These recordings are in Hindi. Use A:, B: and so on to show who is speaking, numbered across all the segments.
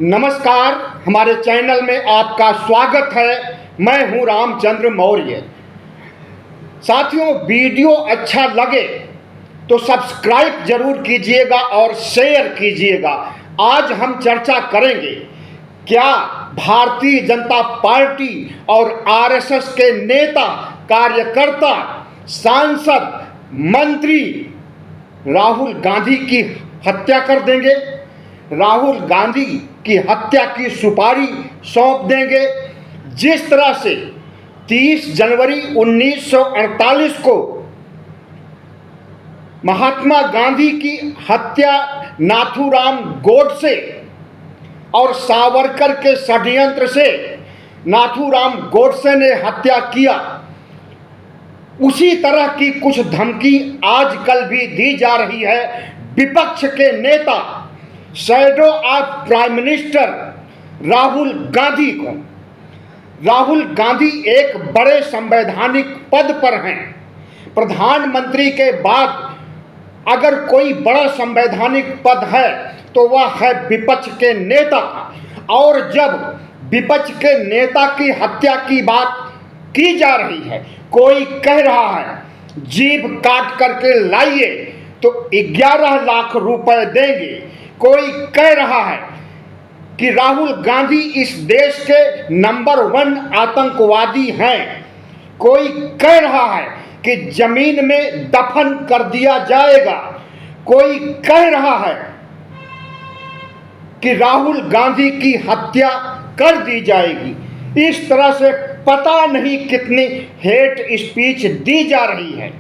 A: नमस्कार, हमारे चैनल में आपका स्वागत है। मैं हूं रामचंद्र मौर्य। साथियों, वीडियो अच्छा लगे तो सब्सक्राइब जरूर कीजिएगा और शेयर कीजिएगा। आज हम चर्चा करेंगे, क्या भारतीय जनता पार्टी और आरएसएस के नेता, कार्यकर्ता, सांसद, मंत्री राहुल गांधी की हत्या कर देंगे? राहुल गांधी की हत्या की सुपारी सौंप देंगे? जिस तरह से 30 जनवरी 1948 को महात्मा गांधी की हत्या नाथूराम गोडसे और सावरकर के षड्यंत्र से नाथूराम गोडसे ने हत्या किया, उसी तरह की कुछ धमकी आजकल भी दी जा रही है विपक्ष के नेता, shadow of prime minister Rahul Gandhi को। राहुल गांधी एक बड़े संवैधानिक पद पर हैं। प्रधानमंत्री के बाद अगर कोई बड़ा संवैधानिक पद है तो वह है विपक्ष के नेता का। और जब विपक्ष के नेता की हत्या की बात की जा रही है, कोई कह रहा है जीभ काट करके लाइए तो 11 लाख रुपए देंगे, कोई कह रहा है कि राहुल गांधी इस देश के नंबर 1 आतंकवादी हैं, कोई कह रहा है कि जमीन में दफन कर दिया जाएगा, कोई कह रहा है कि राहुल गांधी की हत्या कर दी जाएगी। इस तरह से पता नहीं कितनी हेट स्पीच दी जा रही है।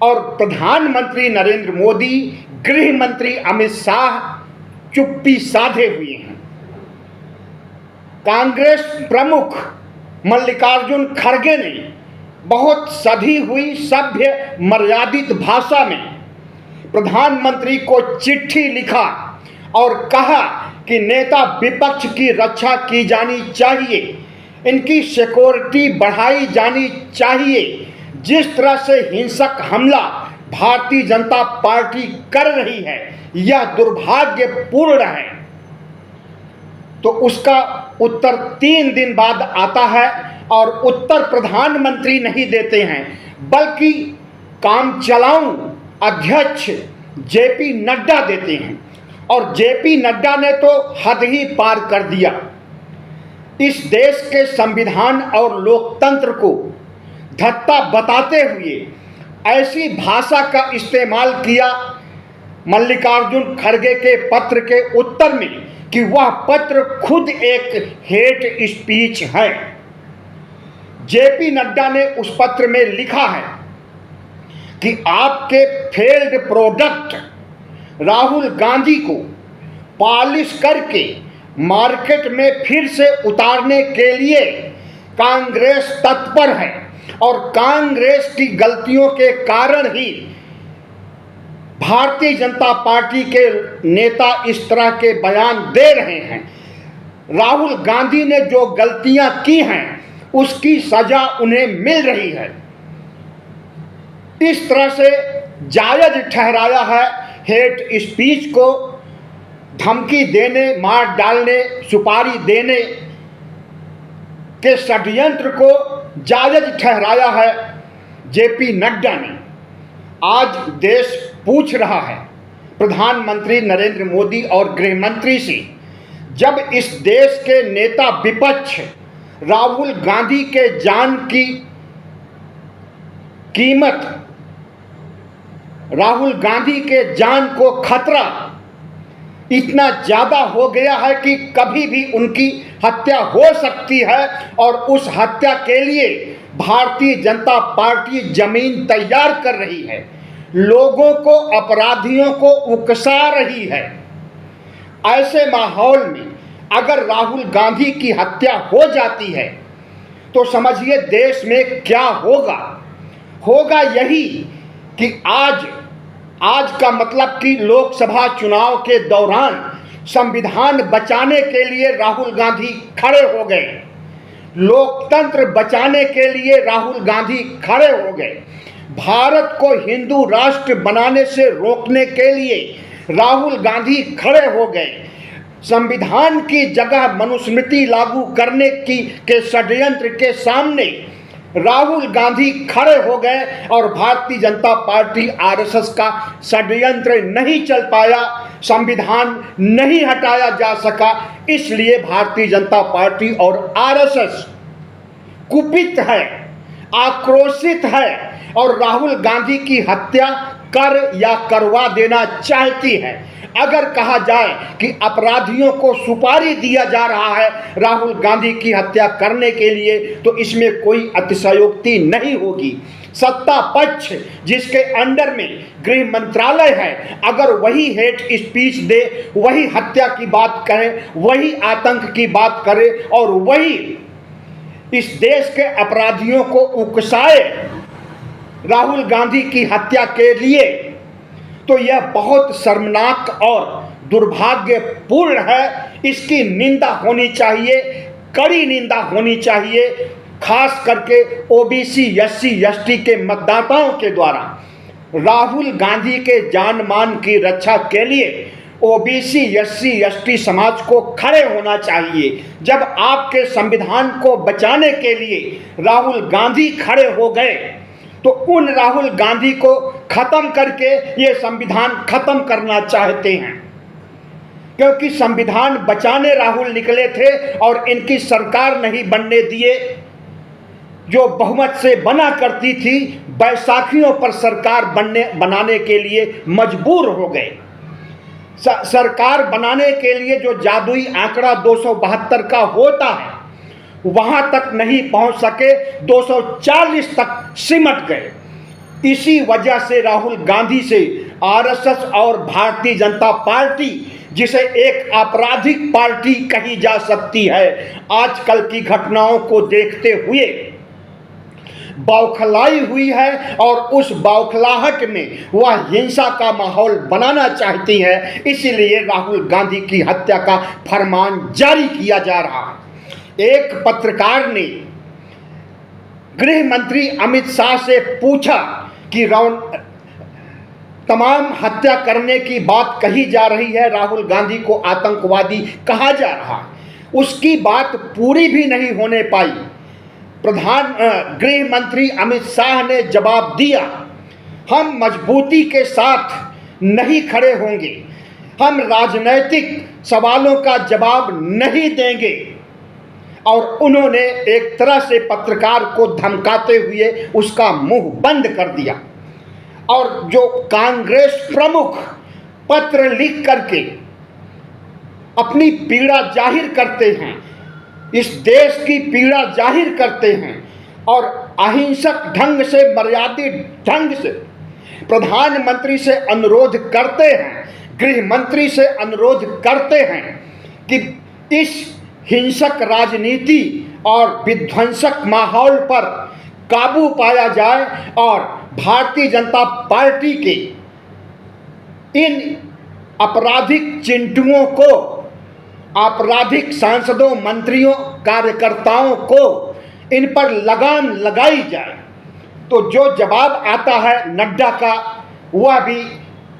A: और प्रधानमंत्री नरेंद्र मोदी, गृह मंत्री अमित शाह चुप्पी साधे हुए हैं। कांग्रेस प्रमुख मल्लिकार्जुन खड़गे ने बहुत सधी हुई सभ्य मर्यादित भाषा में प्रधानमंत्री को चिट्ठी लिखा और कहा कि नेता विपक्ष की रक्षा की जानी चाहिए, इनकी सिक्योरिटी बढ़ाई जानी चाहिए। जिस तरह से हिंसक हमला भारतीय जनता पार्टी कर रही है, यह दुर्भाग्यपूर्ण है। तो उसका उत्तर 3 दिन बाद आता है और उत्तर प्रधानमंत्री नहीं देते हैं, बल्कि काम चलाऊ अध्यक्ष जेपी नड्डा देते हैं। और जेपी नड्डा ने तो हद ही पार कर दिया। इस देश के संविधान और लोकतंत्र को धत्ता बताते हुए ऐसी भाषा का इस्तेमाल किया मल्लिकार्जुन खड़गे के पत्र के उत्तर में कि वह पत्र खुद एक हेट स्पीच है। जेपी नड्डा ने उस पत्र में लिखा है कि आपके फेल्ड प्रोडक्ट राहुल गांधी को पॉलिश करके मार्केट में फिर से उतारने के लिए कांग्रेस तत्पर है और कांग्रेस की गलतियों के कारण ही भारतीय जनता पार्टी के नेता इस तरह के बयान दे रहे हैं। राहुल गांधी ने जो गलतियां की हैं उसकी सजा उन्हें मिल रही है। इस तरह से जायज ठहराया है हेट स्पीच को, धमकी देने, मार डालने, सुपारी देने के षड्यंत्र को जायज ठहराया है जेपी नड्डा ने। आज देश पूछ रहा है प्रधानमंत्री नरेंद्र मोदी और गृह मंत्री से, जब इस देश के नेता विपक्ष राहुल गांधी के जान की कीमत, राहुल गांधी के जान को खतरा इतना ज्यादा हो गया है कि कभी भी उनकी हत्या हो सकती है और उस हत्या के लिए भारतीय जनता पार्टी जमीन तैयार कर रही है, लोगों को, अपराधियों को उकसा रही है। ऐसे माहौल में अगर राहुल गांधी की हत्या हो जाती है तो समझिए देश में क्या होगा। होगा यही कि आज का मतलब कि लोकसभा चुनाव के दौरान संविधान बचाने के लिए राहुल गांधी खड़े हो गए, लोकतंत्र बचाने के लिए राहुल गांधी खड़े हो गए, भारत को हिंदू राष्ट्र बनाने से रोकने के लिए राहुल गांधी खड़े हो गए। संविधान की जगह मनुस्मृति लागू करने के षड्यंत्र के सामने राहुल गांधी खड़े हो गए और भारतीय जनता पार्टी आरएसएस का षड्यंत्र नहीं चल पाया, संविधान नहीं हटाया जा सका। इसलिए भारतीय जनता पार्टी और आरएसएस कुपित है, आक्रोशित है और राहुल गांधी की हत्या कर या करवा देना चाहती है। अगर कहा जाए कि अपराधियों को सुपारी दिया जा रहा है राहुल गांधी की हत्या करने के लिए, तो इसमें कोई अतिशयोक्ति नहीं होगी। सत्ता पक्ष जिसके अंडर में गृह मंत्रालय है, अगर वही हेट स्पीच दे, वही हत्या की बात करे, वही आतंक की बात करे और वही इस देश के अपराधियों को उकसाए राहुल गांधी की हत्या के लिए, तो यह बहुत शर्मनाक और दुर्भाग्यपूर्ण है। इसकी निंदा होनी चाहिए, कड़ी निंदा होनी चाहिए, खास करके ओबीसी एससी एसटी के मतदाताओं के द्वारा। राहुल गांधी के जान मान की रक्षा के लिए ओबीसी एससी एसटी समाज को खड़े होना चाहिए। जब आपके संविधान को बचाने के लिए राहुल गांधी खड़े हो गए, तो उन राहुल गांधी को खत्म करके ये संविधान खत्म करना चाहते हैं, क्योंकि संविधान बचाने राहुल निकले थे और इनकी सरकार नहीं बनने दिए। जो बहुमत से बना करती थी, बैसाखियों पर सरकार बनाने के लिए मजबूर हो गए। सरकार बनाने के लिए जो जादुई आंकड़ा 272 का होता है, वहां तक नहीं पहुंच सके, 240 तक सिमट गए। इसी वजह से राहुल गांधी से आरएसएस और भारतीय जनता पार्टी, जिसे एक आपराधिक पार्टी कही जा सकती है, आजकल की घटनाओं को देखते हुए बौखलाई हुई है और उस बौखलाहट में वह हिंसा का माहौल बनाना चाहती है। इसलिए राहुल गांधी की हत्या का फरमान जारी किया जा रहा है। एक पत्रकार ने गृह मंत्री अमित शाह से पूछा कि तमाम हत्या करने की बात कही जा रही है, राहुल गांधी को आतंकवादी कहा जा रहा है, उसकी बात पूरी भी नहीं होने पाई। गृह मंत्री अमित शाह ने जवाब दिया, हम मजबूती के साथ नहीं खड़े होंगे, हम राजनैतिक सवालों का जवाब नहीं देंगे। और उन्होंने एक तरह से पत्रकार को धमकाते हुए उसका मुंह बंद कर दिया। और जो कांग्रेस प्रमुख पत्र लिख करके अपनी पीड़ा जाहिर करते हैं, इस देश की पीड़ा जाहिर करते हैं और अहिंसक ढंग से, मर्यादित ढंग से प्रधानमंत्री से अनुरोध करते हैं, गृह मंत्री से अनुरोध करते हैं कि इस हिंसक राजनीति और विध्वंसक माहौल पर काबू पाया जाए और भारतीय जनता पार्टी के इन आपराधिक चिंटुओं को, आपराधिक सांसदों, मंत्रियों, कार्यकर्ताओं को इन पर लगाम लगाई जाए। तो जो जवाब आता है नड्डा का, वह भी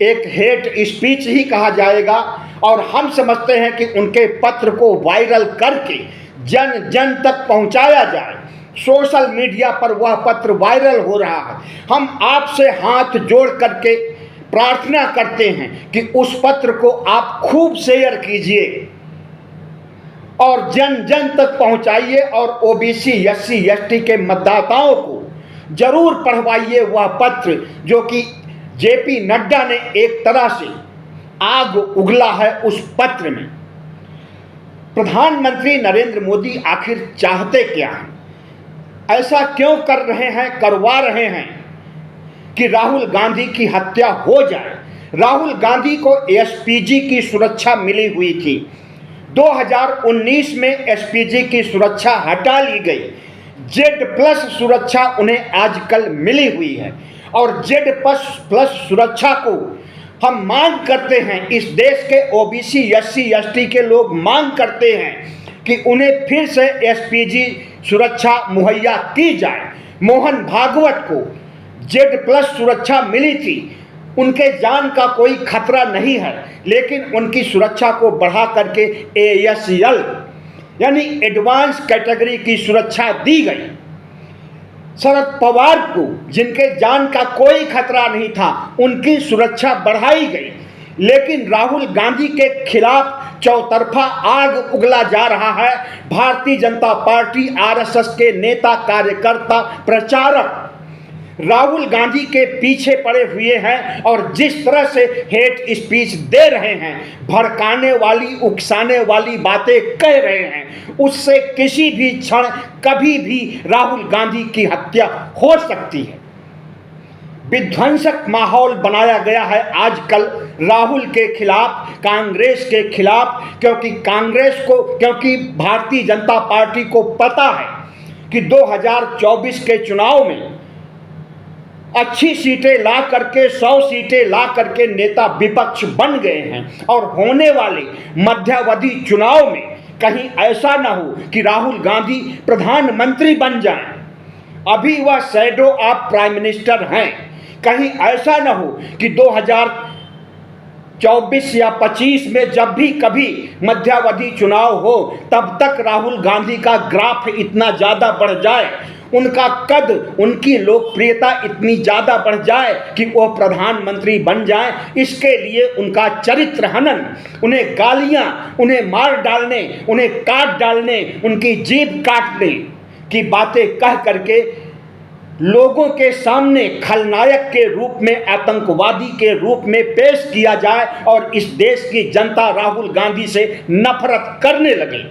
A: एक हेट स्पीच ही कहा जाएगा। और हम समझते हैं कि उनके पत्र को वायरल करके जन जन तक पहुंचाया जाए। सोशल मीडिया पर वह पत्र वायरल हो रहा है। हम आपसे हाथ जोड़ करके प्रार्थना करते हैं कि उस पत्र को आप खूब शेयर कीजिए और जन जन तक पहुंचाइए और ओबीसी एससी एसटी के मतदाताओं को जरूर पढ़वाइए वह पत्र, जो कि जेपी नड्डा ने एक तरह से आग उगला है उस पत्र में। प्रधानमंत्री नरेंद्र मोदी आखिर चाहते क्या हैं? ऐसा क्यों कर रहे हैं, करवा रहे हैं कि राहुल गांधी की हत्या हो जाए? राहुल गांधी को एसपीजी की सुरक्षा मिली हुई थी। 2019 में एसपीजी की सुरक्षा हटा ली गई। Z+ सुरक्षा उन्हें आजकल मिली हुई है और Z+ सुरक्षा को हम मांग करते हैं। इस देश के ओबीसी एससी एसटी के लोग मांग करते हैं कि उन्हें फिर से एसपीजी सुरक्षा मुहैया की जाए। मोहन भागवत को Z+ सुरक्षा मिली थी, उनके जान का कोई खतरा नहीं है, लेकिन उनकी सुरक्षा को बढ़ा करके ASL यानी एडवांस कैटेगरी की सुरक्षा दी गई। शरद पवार को, जिनके जान का कोई खतरा नहीं था, उनकी सुरक्षा बढ़ाई गई। लेकिन राहुल गांधी के खिलाफ चौतरफा आग उगला जा रहा है। भारतीय जनता पार्टी, RSS के नेता, कार्यकर्ता, प्रचारक राहुल गांधी के पीछे पड़े हुए हैं और जिस तरह से हेट स्पीच दे रहे हैं, भड़काने वाली, उकसाने वाली बातें कह रहे हैं, उससे किसी भी क्षण कभी भी राहुल गांधी की हत्या हो सकती है। विध्वंसक माहौल बनाया गया है आजकल राहुल के खिलाफ, कांग्रेस के खिलाफ, क्योंकि भारतीय जनता पार्टी को पता है कि 2024 के चुनाव में अच्छी सीटें ला करके, 100 सीटें ला करके नेता विपक्ष बन गए हैं और होने वाले मध्यावधि चुनाव में कहीं ऐसा ना हो कि राहुल गांधी प्रधानमंत्री बन जाएं। अभी वह शैडो ऑफ प्राइम मिनिस्टर हैं। कहीं ऐसा ना हो कि 2024 या 25 में जब भी कभी मध्यावधि चुनाव हो, तब तक राहुल गांधी का ग्राफ इतना ज़्यादा बढ़ जाए, उनका कद, उनकी लोकप्रियता इतनी ज़्यादा बढ़ जाए कि वो प्रधानमंत्री बन जाए। इसके लिए उनका चरित्र हनन, उन्हें गालियां, उन्हें मार डालने, उन्हें काट डालने, उनकी जीभ काटने की बातें कह करके लोगों के सामने खलनायक के रूप में, आतंकवादी के रूप में पेश किया जाए और इस देश की जनता राहुल गांधी से नफरत करने लगे।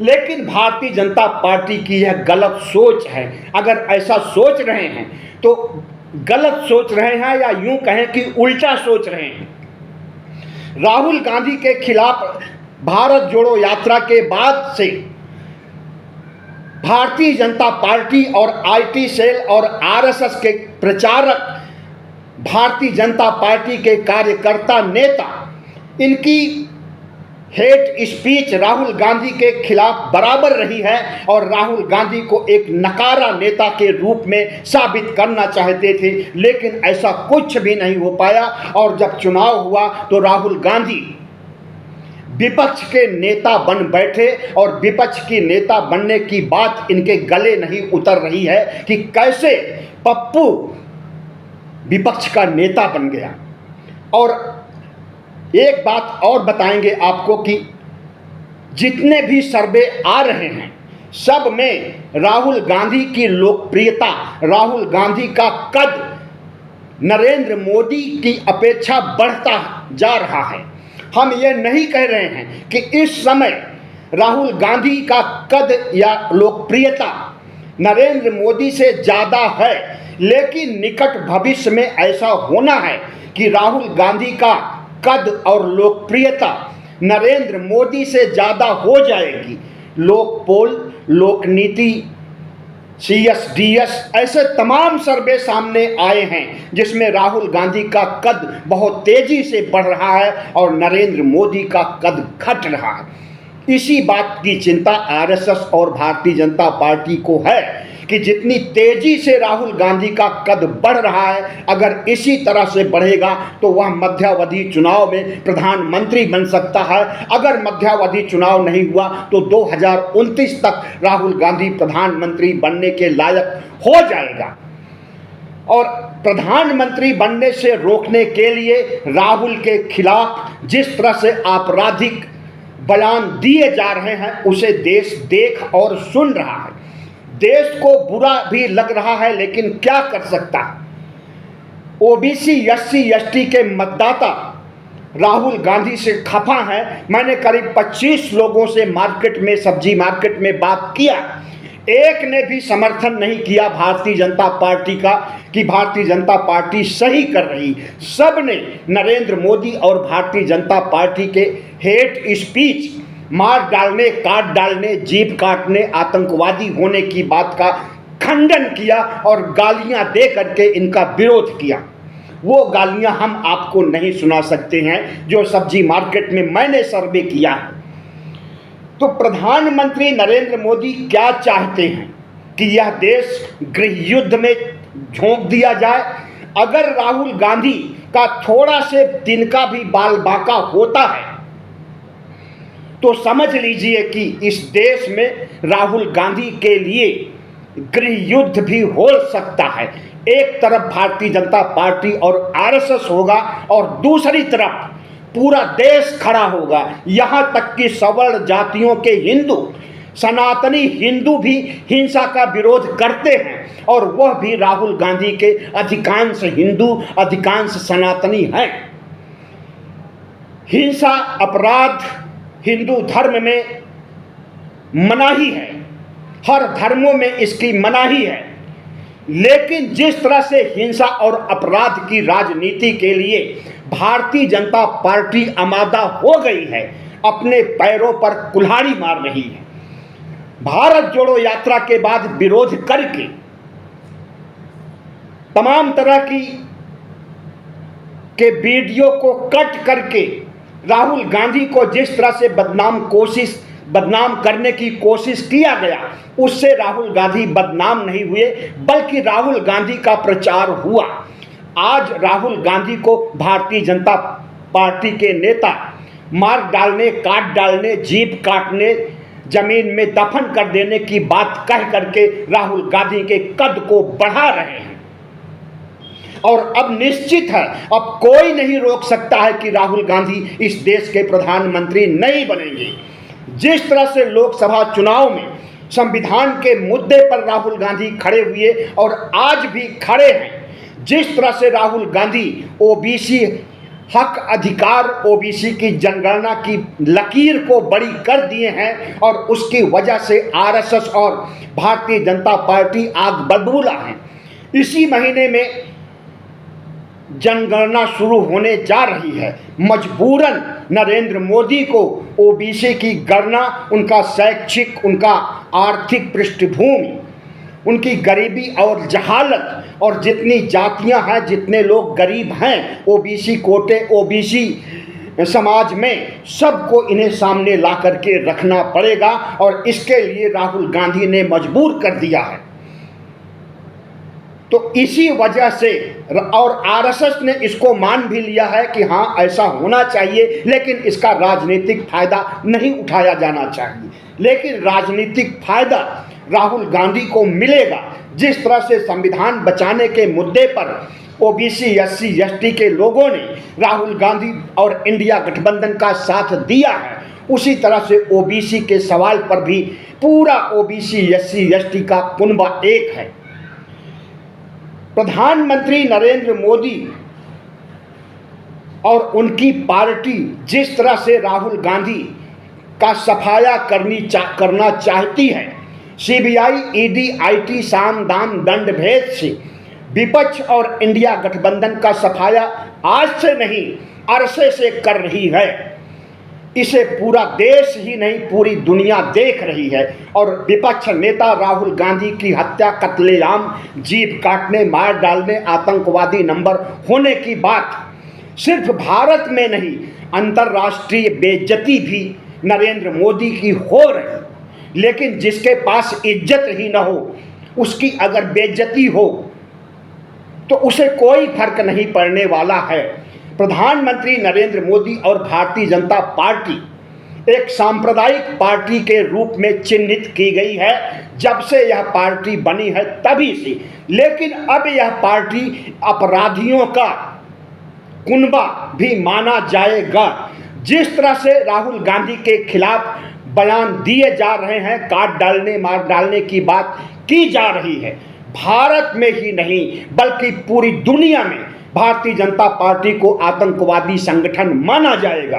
A: लेकिन भारतीय जनता पार्टी की यह गलत सोच है। अगर ऐसा सोच रहे हैं तो गलत सोच रहे हैं, या यूं कहें कि उल्टा सोच रहे हैं। राहुल गांधी के खिलाफ भारत जोड़ो यात्रा के बाद से भारतीय जनता पार्टी और IT सेल और RSS के प्रचारक, भारतीय जनता पार्टी के कार्यकर्ता, नेता, इनकी हेट स्पीच राहुल गांधी के खिलाफ बराबर रही है और राहुल गांधी को एक नकारा नेता के रूप में साबित करना चाहते थे। लेकिन ऐसा कुछ भी नहीं हो पाया और जब चुनाव हुआ तो राहुल गांधी विपक्ष के नेता बन बैठे और विपक्ष की नेता बनने की बात इनके गले नहीं उतर रही है कि कैसे पप्पू विपक्ष का नेता बन गया। और एक बात और बताएंगे आपको कि जितने भी सर्वे आ रहे हैं, सब में राहुल गांधी की लोकप्रियता, राहुल गांधी का कद नरेंद्र मोदी की अपेक्षा बढ़ता जा रहा है। हम ये नहीं कह रहे हैं कि इस समय राहुल गांधी का कद या लोकप्रियता नरेंद्र मोदी से ज़्यादा है, लेकिन निकट भविष्य में ऐसा होना है कि राहुल गांधी का कद और लोकप्रियता नरेंद्र मोदी से ज़्यादा हो जाएगी। लोकपोल, लोकनीति, CSDS ऐसे तमाम सर्वे सामने आए हैं जिसमें राहुल गांधी का कद बहुत तेजी से बढ़ रहा है और नरेंद्र मोदी का कद घट रहा है। इसी बात की चिंता RSS और भारतीय जनता पार्टी को है कि जितनी तेजी से राहुल गांधी का कद बढ़ रहा है, अगर इसी तरह से बढ़ेगा तो वह मध्यावधि चुनाव में प्रधानमंत्री बन सकता है। अगर मध्यावधि चुनाव नहीं हुआ तो 2029 तक राहुल गांधी प्रधानमंत्री बनने के लायक हो जाएगा। और प्रधानमंत्री बनने से रोकने के लिए राहुल के खिलाफ जिस तरह से आपराधिक बयान दिए जा रहे हैं, उसे देश देख और सुन रहा है। देश को बुरा भी लग रहा है, लेकिन क्या कर सकता है। OBC, SC, ST के मतदाता राहुल गांधी से खफा हैं। मैंने करीब 25 लोगों से मार्केट में, सब्जी मार्केट में बात किया, एक ने भी समर्थन नहीं किया भारतीय जनता पार्टी का कि भारतीय जनता पार्टी सही कर रही। सब ने नरेंद्र मोदी और भारतीय जनता पार्टी के हेट स्पीच, मार डालने, काट डालने, जीभ काटने, आतंकवादी होने की बात का खंडन किया और गालियां दे करके इनका विरोध किया। वो गालियां हम आपको नहीं सुना सकते हैं जो सब्जी मार्केट में मैंने सर्वे किया है। तो प्रधानमंत्री नरेंद्र मोदी क्या चाहते हैं कि यह देश गृह युद्ध में झोंक दिया जाए, अगर राहुल गांधी का थोड़ा से तिनका भी बाल बांका होता है तो समझ लीजिए कि इस देश में राहुल गांधी के लिए गृह युद्ध भी हो सकता है। एक तरफ भारतीय जनता पार्टी और आरएसएस होगा और दूसरी तरफ पूरा देश खड़ा होगा। यहां तक कि सवर्ण जातियों के हिंदू, सनातनी हिंदू भी हिंसा का विरोध करते हैं और वह भी राहुल गांधी के अधिकांश हिंदू, अधिकांश सनातनी हैं। हिंसा अपराध हिंदू धर्म में मनाही है, हर धर्मों में इसकी मनाही है, लेकिन जिस तरह से हिंसा और अपराध की राजनीति के लिए भारतीय जनता पार्टी आमादा हो गई है, अपने पैरों पर कुल्हाड़ी मार रही है। भारत जोड़ो यात्रा के बाद विरोध करके तमाम तरह के वीडियो को कट करके राहुल गांधी को जिस तरह से बदनाम करने की कोशिश किया गया, उससे राहुल गांधी बदनाम नहीं हुए, बल्कि राहुल गांधी का प्रचार हुआ। आज राहुल गांधी को भारतीय जनता पार्टी के नेता मार डालने, काट डालने, जीभ काटने, जमीन में दफन कर देने की बात कह करके राहुल गांधी के कद को बढ़ा रहे हैं। और अब निश्चित है, अब कोई नहीं रोक सकता है कि राहुल गांधी इस देश के प्रधानमंत्री नहीं बनेंगे। जिस तरह से लोकसभा चुनाव में संविधान के मुद्दे पर राहुल गांधी खड़े हुए और आज भी खड़े हैं, जिस तरह से राहुल गांधी ओबीसी हक अधिकार, ओबीसी की जनगणना की लकीर को बड़ी कर दिए हैं और उसकी वजह से आरएसएस और भारतीय जनता पार्टी आग बबूला है। इसी महीने में जनगणना शुरू होने जा रही है। मजबूरन नरेंद्र मोदी को ओबीसी की गणना, उनका शैक्षिक, उनका आर्थिक पृष्ठभूमि, उनकी गरीबी और जहालत और जितनी जातियां हैं, जितने लोग गरीब हैं ओबीसी कोटे, ओबीसी समाज में, सबको इन्हें सामने ला करके रखना पड़ेगा और इसके लिए राहुल गांधी ने मजबूर कर दिया है। तो इसी वजह से और आरएसएस ने इसको मान भी लिया है कि हाँ ऐसा होना चाहिए, लेकिन इसका राजनीतिक फायदा नहीं उठाया जाना चाहिए। लेकिन राजनीतिक फायदा राहुल गांधी को मिलेगा। जिस तरह से संविधान बचाने के मुद्दे पर ओबीसी, एससी, एसटी के लोगों ने राहुल गांधी और इंडिया गठबंधन का साथ दिया है, उसी तरह से ओबीसी के सवाल पर भी पूरा ओबीसी, एससी, एसटी का कुनबा एक है। प्रधानमंत्री नरेंद्र मोदी और उनकी पार्टी जिस तरह से राहुल गांधी का सफाया करना चाहती है, सीबीआई, ईडी, आईटी, साम दाम दंड भेद से विपक्ष और इंडिया गठबंधन का सफाया आज से नहीं अरसे से कर रही है। इसे पूरा देश ही नहीं पूरी दुनिया देख रही है और विपक्ष नेता राहुल गांधी की हत्या, कत्लेआम, जीभ काटने, मार डालने, आतंकवादी नंबर होने की बात सिर्फ भारत में नहीं, अंतर्राष्ट्रीय बेइज्जती भी नरेंद्र मोदी की हो रही। लेकिन जिसके पास इज्जत ही ना हो, उसकी अगर बेइज्जती हो तो उसे कोई फर्क नहीं पड़ने वाला है। प्रधानमंत्री नरेंद्र मोदी और भारतीय जनता पार्टी एक सांप्रदायिक पार्टी के रूप में चिन्हित की गई है जब से यह पार्टी बनी है तभी से। लेकिन अब यह पार्टी अपराधियों का कुनबा भी माना जाएगा। जिस तरह से राहुल गांधी के खिलाफ बयान दिए जा रहे हैं, काट डालने, मार डालने की बात की जा रही है, भारत में ही नहीं बल्कि पूरी दुनिया में भारतीय जनता पार्टी को आतंकवादी संगठन माना जाएगा।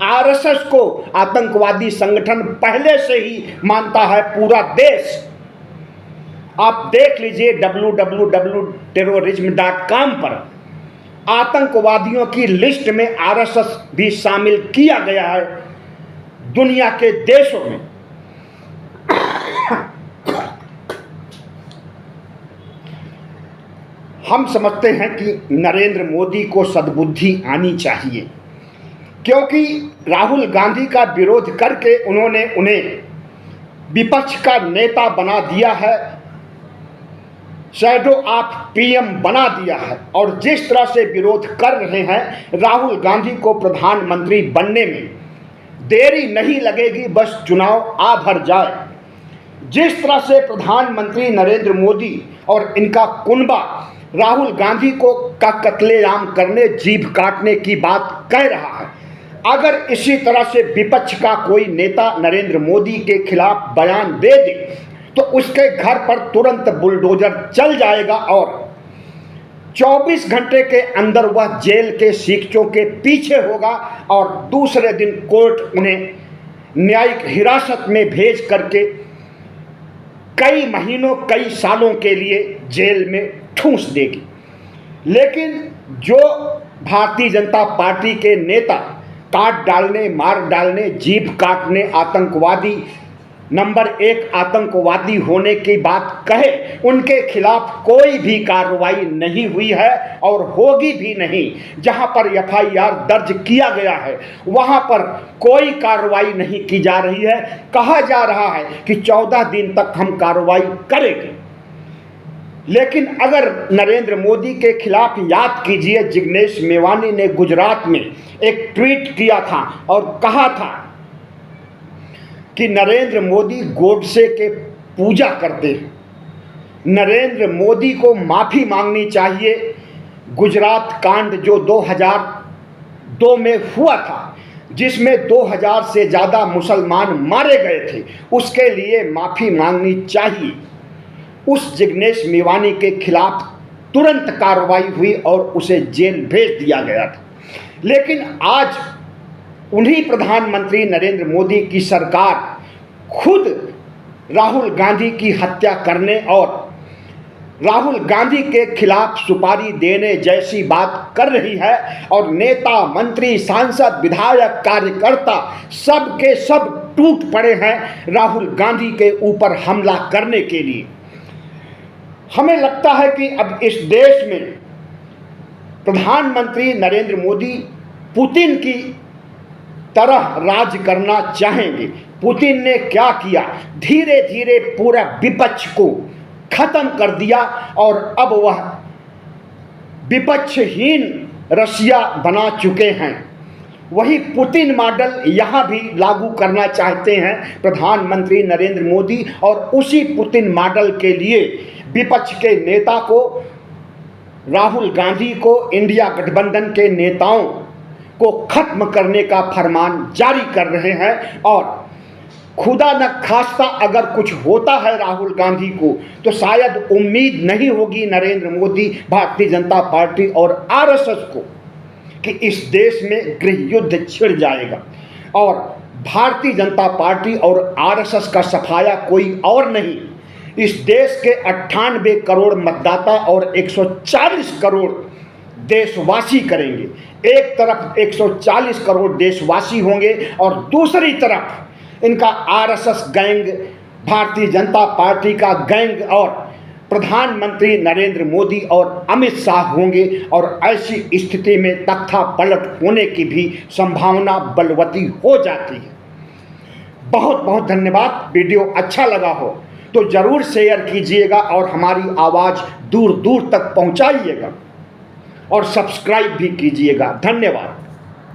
A: आरएसएस को आतंकवादी संगठन पहले से ही मानता है पूरा देश। आप देख लीजिए www.terrorism.com पर आतंकवादियों की लिस्ट में आरएसएस भी शामिल किया गया है दुनिया के देशों में। हम समझते हैं कि नरेंद्र मोदी को सद्बुद्धि आनी चाहिए, क्योंकि राहुल गांधी का विरोध करके उन्होंने उन्हें विपक्ष का नेता बना दिया है। शैडो ऑफ पीएम बना दिया है और जिस तरह से विरोध कर रहे हैं राहुल गांधी को प्रधानमंत्री बनने में देरी नहीं लगेगी, बस चुनाव आ भर जाए। जिस तरह से प्रधानमंत्री नरेंद्र मोदी और इनका कुनबा राहुल गांधी को का कत्लेआम करने, जीभ काटने की बात कह रहा है, अगर इसी तरह से विपक्ष का कोई नेता नरेंद्र मोदी के खिलाफ बयान दे दे तो उसके घर पर तुरंत बुलडोजर चल जाएगा और 24 घंटे के अंदर वह जेल के सीखचों के पीछे होगा और दूसरे दिन कोर्ट उन्हें न्यायिक हिरासत में भेज करके कई महीनों, कई सालों के लिए जेल में ठूंस देगी। लेकिन जो भारतीय जनता पार्टी के नेता काट डालने, मार डालने, जीभ काटने, आतंकवादी नंबर 1 आतंकवादी होने की बात कहे, उनके खिलाफ कोई भी कार्रवाई नहीं हुई है और होगी भी नहीं। जहां पर एफआईआर दर्ज किया गया है वहां पर कोई कार्रवाई नहीं की जा रही है। कहा जा रहा है कि 14 दिन तक हम कार्रवाई करेंगे। लेकिन अगर नरेंद्र मोदी के खिलाफ याद कीजिए, जिग्नेश मेवानी ने गुजरात में एक ट्वीट किया था और कहा था कि नरेंद्र मोदी गोडसे के पूजा करते हैं, नरेंद्र मोदी को माफ़ी मांगनी चाहिए। गुजरात कांड जो 2002 में हुआ था, जिसमें 2000 से ज़्यादा मुसलमान मारे गए थे, उसके लिए माफ़ी मांगनी चाहिए। उस जिग्नेश मेवानी के खिलाफ तुरंत कार्रवाई हुई और उसे जेल भेज दिया गया था। लेकिन आज उन्हीं प्रधानमंत्री नरेंद्र मोदी की सरकार खुद राहुल गांधी की हत्या करने और राहुल गांधी के खिलाफ सुपारी देने जैसी बात कर रही है और नेता, मंत्री, सांसद, विधायक, कार्यकर्ता सब के सब टूट पड़े हैं राहुल गांधी के ऊपर हमला करने के लिए। हमें लगता है कि अब इस देश में प्रधानमंत्री नरेंद्र मोदी पुतिन की तरह राज करना चाहेंगे। पुतिन ने क्या किया, धीरे धीरे पूरा विपक्ष को खत्म कर दिया और अब वह विपक्षहीन रसिया बना चुके हैं। वही पुतिन मॉडल यहाँ भी लागू करना चाहते हैं प्रधानमंत्री नरेंद्र मोदी और उसी पुतिन मॉडल के लिए विपक्ष के नेता को, राहुल गांधी को, इंडिया गठबंधन के नेताओं को खत्म करने का फरमान जारी कर रहे हैं। और खुदा न खास्ता अगर कुछ होता है राहुल गांधी को तो शायद उम्मीद नहीं होगी नरेंद्र मोदी, भारतीय जनता पार्टी और आरएसएस को कि इस देश में गृह युद्ध छिड़ जाएगा। और भारतीय जनता पार्टी और आरएसएस का सफाया कोई और नहीं, इस देश के 98 करोड़ मतदाता और 140 करोड़ देशवासी करेंगे। एक तरफ 140 करोड़ देशवासी होंगे और दूसरी तरफ इनका RSS gang, Bharatiya Janata party का गैंग और प्रधानमंत्री नरेंद्र मोदी और अमित शाह होंगे और ऐसी स्थिति में तख्ता पलट होने की भी संभावना बलवती हो जाती है। बहुत बहुत धन्यवाद। वीडियो अच्छा लगा हो तो ज़रूर शेयर कीजिएगा और हमारी आवाज़ दूर दूर तक पहुंचाइएगा और सब्सक्राइब भी कीजिएगा। धन्यवाद।